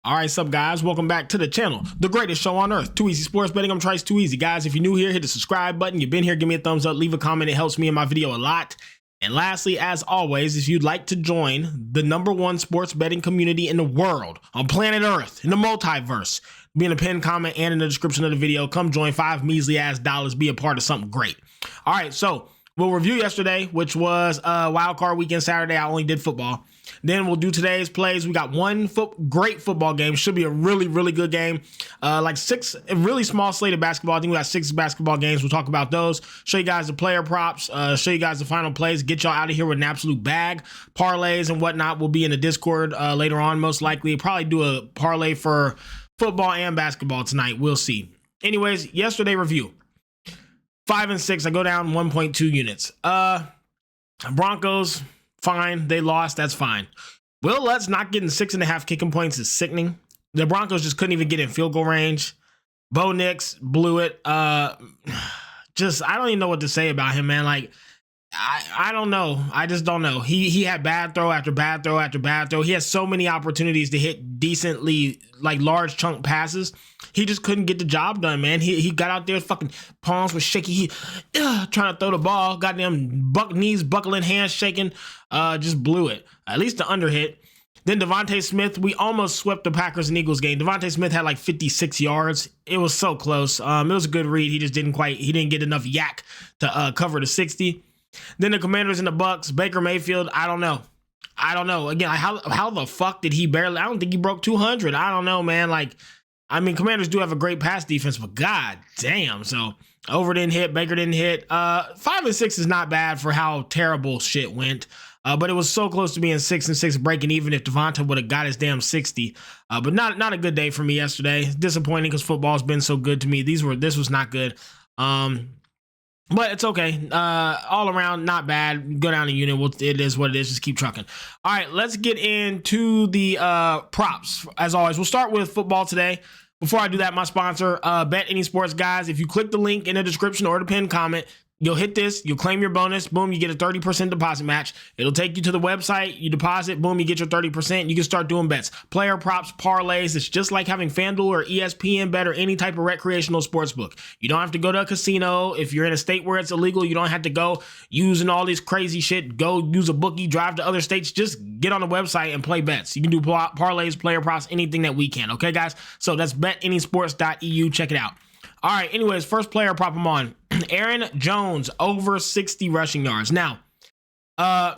All right, sup guys, welcome back to the channel, the greatest show on earth, Too Easy Sports Betting. I'm Trice Too Easy. Guys, if you're new here, hit the subscribe button. You've been here, give me a thumbs up, leave a comment. It helps me in my video a lot. And lastly, as always, if you'd like to join the #1 sports betting community in the world, on planet Earth, in the multiverse, be in the pinned comment and in the description of the video. Come join $5 measly ass dollars, be a part of something great. All right, so we'll review yesterday, which was wild card weekend Saturday. I only did football. Then we'll do today's plays. We got one great football game. Should be a really, really good game. Like a really small slate of basketball. I think we got 6 basketball games. We'll talk about those. Show you guys the player props. Show you guys the final plays. Get y'all out of here with an absolute bag. Parlays and whatnot will be in the Discord later on, most likely. Probably do a parlay for football and basketball tonight. We'll see. Anyways, yesterday review. 5 and 6. I go down 1.2 units. Broncos. Fine, they lost. That's fine. Will Lutz not getting 6.5 kicking points is sickening. The Broncos just couldn't even get in field goal range. Bo Nix blew it. I don't even know what to say about him, man. Like, I don't know. I just don't know. He had bad throw after bad throw after bad throw. He has so many opportunities to hit decently, like, large chunk passes. He just couldn't get the job done, man. He got out there, fucking palms were shaky. He trying to throw the ball, goddamn knees buckling, hands shaking, just blew it. At least the under hit. Then Devontae Smith, we almost swept the Packers and Eagles game. Devontae Smith had like 56 yards. It was so close. It was a good read. He just didn't get enough yak to cover the 60. Then the Commanders and the Bucks, Baker Mayfield, I don't know. Again, how the fuck did he barely, I don't think he broke 200. I don't know, man. Like, I mean, Commanders do have a great pass defense, but god damn. So over didn't hit, Baker didn't hit. 5 and 6 is not bad for how terrible shit went. But it was so close to being 6 and 6 breaking even if Devonta would have got his damn 60. But not a good day for me yesterday. Disappointing because football's been so good to me. This was not good. But it's okay. All around, not bad. Go down a unit. It is what it is. Just keep trucking. All right, let's get into the props. As always, we'll start with football today. Before I do that, my sponsor, Bet Any Sports, guys. If you click the link in the description or the pinned comment, you'll hit this, you'll claim your bonus, boom, you get a 30% deposit match. It'll take you to the website, you deposit, boom, you get your 30%, you can start doing bets. Player props, parlays, it's just like having FanDuel or ESPN Bet or any type of recreational sports book. You don't have to go to a casino. If you're in a state where it's illegal, you don't have to go using all this crazy shit, go use a bookie, drive to other states, just get on the website and play bets. You can do parlays, player props, anything that we can, okay, guys? So that's betanysports.eu, check it out. All right, anyways, first player prop I'm on. Aaron Jones, over 60 rushing yards. Now, I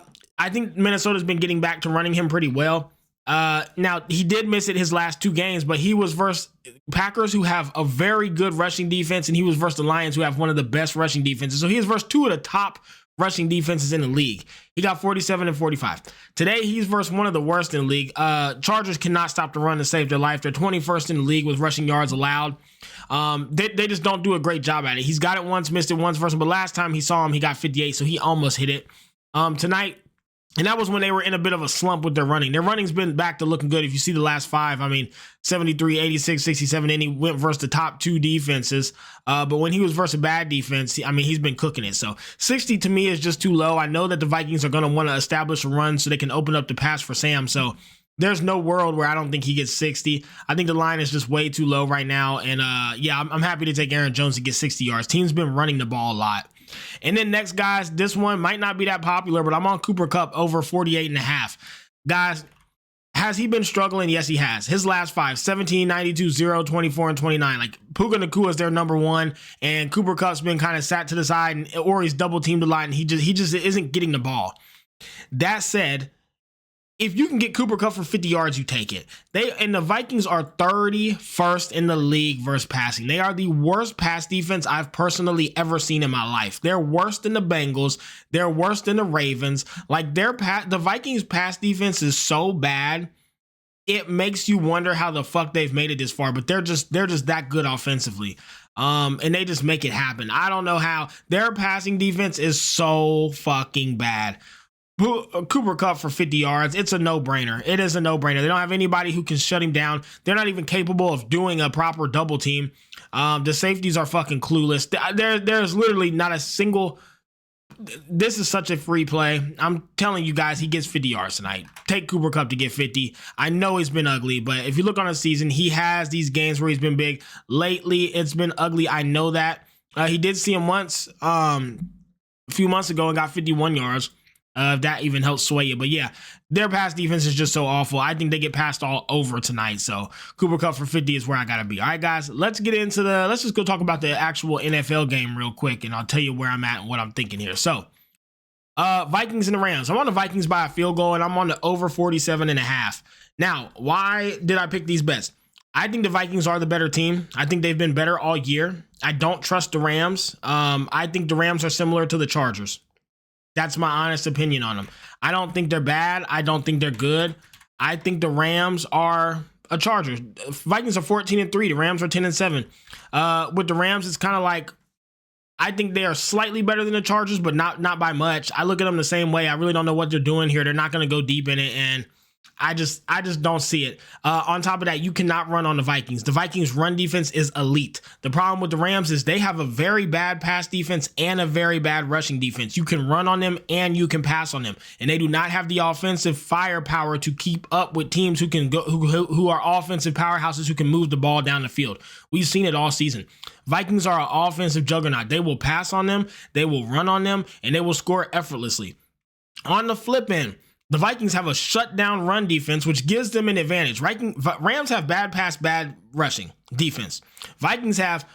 think Minnesota's been getting back to running him pretty well. Now, he did miss it his last 2 games, but he was versus Packers, who have a very good rushing defense, and he was versus the Lions, who have one of the best rushing defenses. So he was versus 2 of the top rushing defenses in the league. He got 47 and 45. Today, he's versus one of the worst in the league. Chargers cannot stop the run to save their life. They're 21st in the league with rushing yards allowed. They just don't do a great job at it. He's got it once, missed it once versus, but last time he saw him, he got 58, so he almost hit it. Tonight, and that was when they were in a bit of a slump with their running. Their running's been back to looking good. If you see the last 5, I mean, 73, 86, 67, and he went versus the top 2 defenses. But when he was versus a bad defense, he's been cooking it. So 60 to me is just too low. I know that the Vikings are going to want to establish a run so they can open up the pass for Sam. So there's no world where I don't think he gets 60. I think the line is just way too low right now. And yeah, I'm happy to take Aaron Jones to get 60 yards. Team's been running the ball a lot. And then next, guys, this one might not be that popular, but I'm on Cooper Kupp over 48.5. Guys, has he been struggling? Yes, he has. His last 5, 17, 92, 0, 24, and 29. Like, Puka Nacua is their number 1, and Cooper Kupp's been kind of sat to the side, or he's double teamed the line, and he just isn't getting the ball. That said, if you can get Cooper Kupp for 50 yards, you take it. The Vikings are 31st in the league versus passing. They are the worst pass defense I've personally ever seen in my life. They're worse than the Bengals. They're worse than the Ravens. Like, the Vikings pass defense is so bad, it makes you wonder how the fuck they've made it this far. But they're just that good offensively. And they just make it happen. I don't know how. Their passing defense is so fucking bad. Cooper Kupp for 50 yards. It's a no-brainer. It is a no-brainer. They don't have anybody who can shut him down. They're not even capable of doing a proper double team. The safeties are fucking clueless. There's literally not a single this is such a free play. I'm telling you guys, he gets 50 yards tonight. Take Cooper Kupp to get 50. I know he's been ugly, but if you look on a season, he has these games where he's been big. Lately, it's been ugly. I know that. He did see him once a few months ago and got 51 yards. If that even helps sway you. But yeah, their pass defense is just so awful. I think they get passed all over tonight. So Cooper Kupp for 50 is where I got to be. All right, guys, let's just go talk about the actual NFL game real quick. And I'll tell you where I'm at and what I'm thinking here. So Vikings and the Rams. I'm on the Vikings by a field goal and I'm on the over 47.5. Now, why did I pick these bets? I think the Vikings are the better team. I think they've been better all year. I don't trust the Rams. I think the Rams are similar to the Chargers. That's my honest opinion on them. I don't think they're bad. I don't think they're good. I think the Rams are a Chargers. Vikings are 14-3. The Rams are 10-7. With the Rams, it's kind of like, I think they are slightly better than the Chargers, but not by much. I look at them the same way. I really don't know what they're doing here. They're not going to go deep in it, and I just don't see it. On top of that, you cannot run on the Vikings. The Vikings' run defense is elite. The problem with the Rams is they have a very bad pass defense and a very bad rushing defense. You can run on them and you can pass on them, and they do not have the offensive firepower to keep up with teams who can go who are offensive powerhouses who can move the ball down the field. We've seen it all season. Vikings are an offensive juggernaut. They will pass on them, they will run on them, and they will score effortlessly. On the flip end, the Vikings have a shutdown run defense, which gives them an advantage. Rams have bad pass, bad rushing defense. Vikings have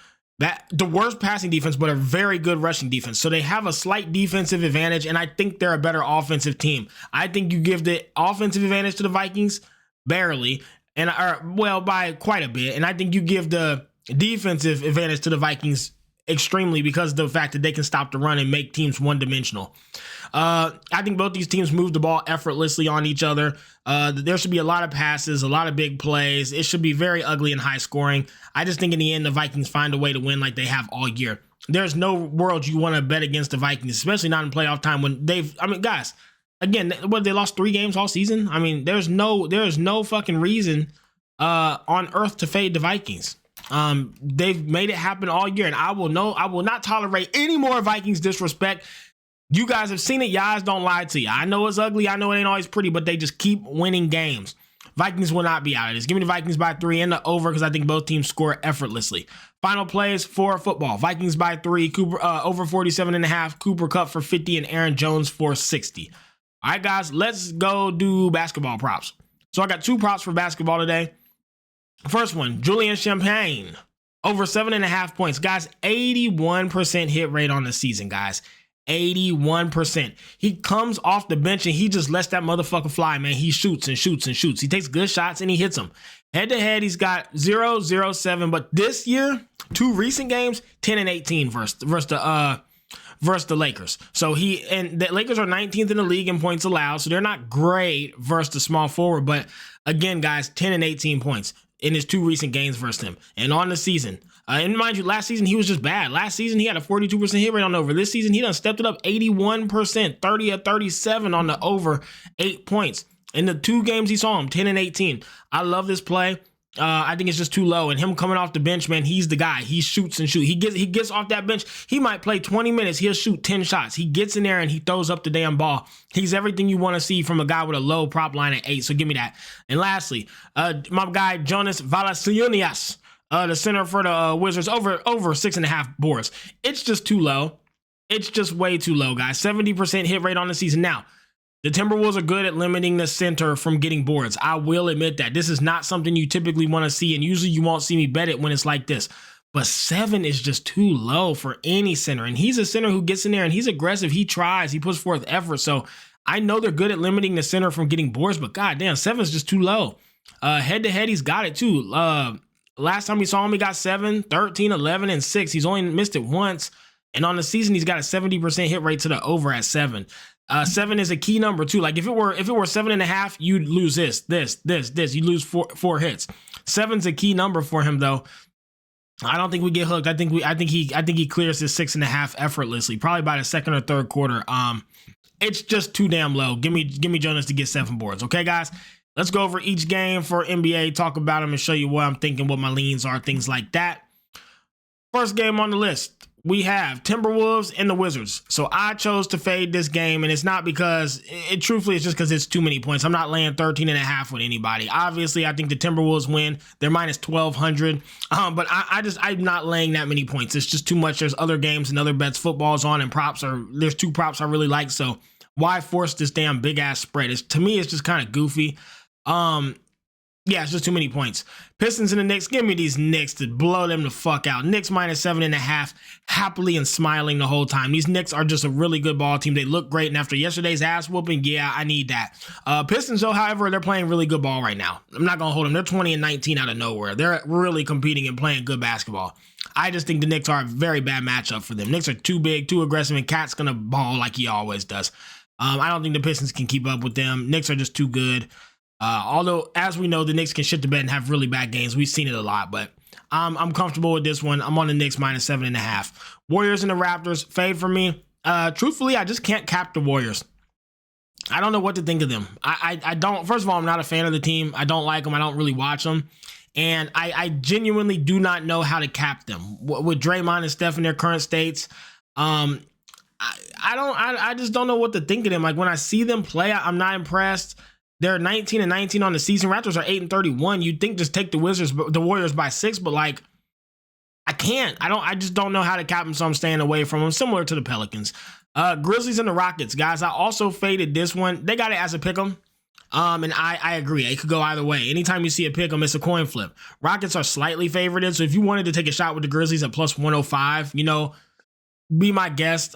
the worst passing defense, but a very good rushing defense. So they have a slight defensive advantage, and I think they're a better offensive team. I think you give the offensive advantage to the Vikings barely, by quite a bit. And I think you give the defensive advantage to the Vikings extremely because of the fact that they can stop the run and make teams one-dimensional. I think both these teams move the ball effortlessly on each other. There should be a lot of passes, a lot of big plays. It should be very ugly and high scoring. I just think in the end, the Vikings find a way to win like they have all year. There's no world you want to bet against the Vikings, especially not in playoff time when guys, again, they lost 3 games all season. I mean, there's no fucking reason on earth to fade the Vikings. They've made it happen all year, and I will not tolerate any more Vikings disrespect. You guys have seen it. Your eyes don't lie to you. I know it's ugly. I know it ain't always pretty, but they just keep winning games. Vikings will not be out of this. Give me the Vikings by 3 and the over because I think both teams score effortlessly. Final plays for football. Vikings by 3, over 47.5, Cooper Kupp for 50, and Aaron Jones for 60. All right, guys, let's go do basketball props. So I got 2 props for basketball today. First one, Julian Champagne, over 7.5 points. Guys, 81% hit rate on the season, guys. 81%. He comes off the bench and he just lets that motherfucker fly, man. He shoots and shoots and shoots. He takes good shots and he hits them. Head to head, he's got 0-0-7. But this year, 2 recent games, 10-18 versus the Lakers. So the Lakers are 19th in the league in points allowed, so they're not great versus the small forward. But again, guys, 10-18 points in his 2 recent games versus them. And on the season, and mind you, last season he was just bad. Last season he had a 42% hit rate on over. This season he done stepped it up 81%, 30-37 on the over 8 points. In the 2 games he saw him, 10-18. I love this play. I think it's just too low. And him coming off the bench, man, he's the guy. He shoots and shoots. He gets off that bench. He might play 20 minutes. He'll shoot 10 shots. He gets in there and he throws up the damn ball. He's everything you want to see from a guy with a low prop line at 8. So give me that. And lastly, my guy Jonas Valanciunas, the center for the Wizards, over 6.5 boards. It's just too low. It's just way too low, guys. 70% hit rate on the season. Now, the Timberwolves are good at limiting the center from getting boards. I will admit that. This is not something you typically want to see, and usually you won't see me bet it when it's like this. But 7 is just too low for any center, and he's a center who gets in there, and he's aggressive. He tries. He puts forth effort. So I know they're good at limiting the center from getting boards, but goddamn, 7 is just too low. Head-to-head, he's got it too. Last time we saw him, he got 7, 13, 11, and 6. He's only missed it once, and on the season, he's got a 70% hit rate to the over at 7. 7 is a key number too. Like if it were 7.5, you'd lose this. You lose four hits. 7's a key number for him though. I don't think we get hooked. I think he clears his 6.5 effortlessly, probably by the second or third quarter. It's just too damn low. Give me Jonas to get 7 boards. Okay, guys. Let's go over each game for NBA, talk about them, and show you what I'm thinking, what my leans are, things like that. First game on the list, we have Timberwolves and the Wizards. So I chose to fade this game, and it's not because, truthfully, it's just because it's too many points. I'm not laying 13.5 with anybody. Obviously, I think the Timberwolves win. They're minus 1,200. But I'm not laying that many points. It's just too much. There's other games and other bets. Football's on, and there's 2 props I really like. So why force this damn big ass spread? To me, it's just kind of goofy. Yeah, it's just too many points. Pistons and the Knicks. Give me these Knicks to blow them the fuck out. Knicks minus 7.5, happily and smiling the whole time. These Knicks are just a really good ball team. They look great, and after yesterday's ass whooping, yeah, I need that. Pistons, though, however, they're playing really good ball right now. I'm not gonna hold them. They're 20-19 out of nowhere. They're really competing and playing good basketball. I just think the Knicks are a very bad matchup for them. Knicks are too big, too aggressive, and Cat's gonna ball like he always does. I don't think the Pistons can keep up with them. Knicks are just too good. Although, as we know, the Knicks can shit the bed and have really bad games. We've seen it a lot, but I'm comfortable with this one. I'm on the Knicks minus 7.5. Warriors and the Raptors, fade for me. Truthfully, I just can't cap the Warriors. I don't know what to think of them. I don't. First of all, I'm not a fan of the team. I don't like them. I don't really watch them. And I genuinely do not know how to cap them. With Draymond and Steph in their current states, I just don't know what to think of them. Like, when I see them play, I'm not impressed. They're 19-19 on the season. Raptors are 8-31. You'd think just take the Warriors by 6, but like, I can't. I just don't know how to cap them, so I'm staying away from them. Similar to the Pelicans. Grizzlies and the Rockets, guys. I also faded this one. They got it as a pick'em. And I agree. It could go either way. Anytime you see a pick'em, it's a coin flip. Rockets are slightly favorited, so if you wanted to take a shot with the Grizzlies at plus 105, be my guest.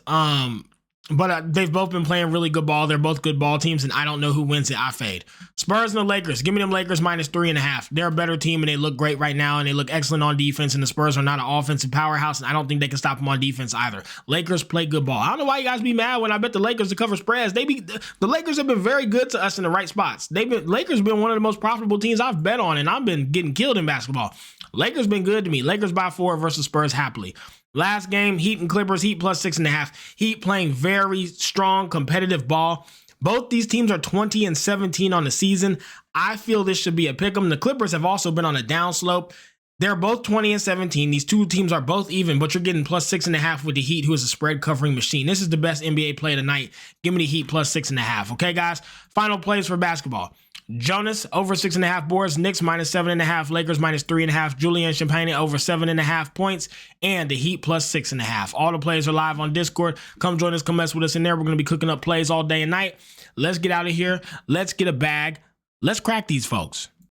But they've both been playing really good ball. They're both good ball teams, and I don't know who wins it. I fade. Spurs and the Lakers. Give me them Lakers minus 3.5. They're a better team, and they look great right now, and they look excellent on defense, and the Spurs are not an offensive powerhouse, and I don't think they can stop them on defense either. Lakers play good ball. I don't know why you guys be mad when I bet the Lakers to cover spreads. The Lakers have been very good to us in the right spots. Lakers been one of the most profitable teams I've bet on, and I've been getting killed in basketball. Lakers been good to me. Lakers by 4 versus Spurs happily. Last game, Heat and Clippers. Heat plus 6.5. Heat playing very strong, competitive ball. Both these teams are 20-17 on the season. I feel this should be a pick'em. The Clippers have also been on a downslope. They're both 20-17. These two teams are both even, but you're getting plus 6.5 with the Heat, who is a spread covering machine. This is the best NBA play tonight. Give me the Heat plus 6.5. Okay, guys? Final plays for basketball. Jonas over 6.5 boards. Knicks minus 7.5. Lakers minus 3.5. Julian Champagne over 7.5 points. And the Heat plus 6.5. All the plays are live on Discord. Come join us. Come mess with us in there. We're going to be cooking up plays all day and night. Let's get out of here. Let's get a bag. Let's crack these folks.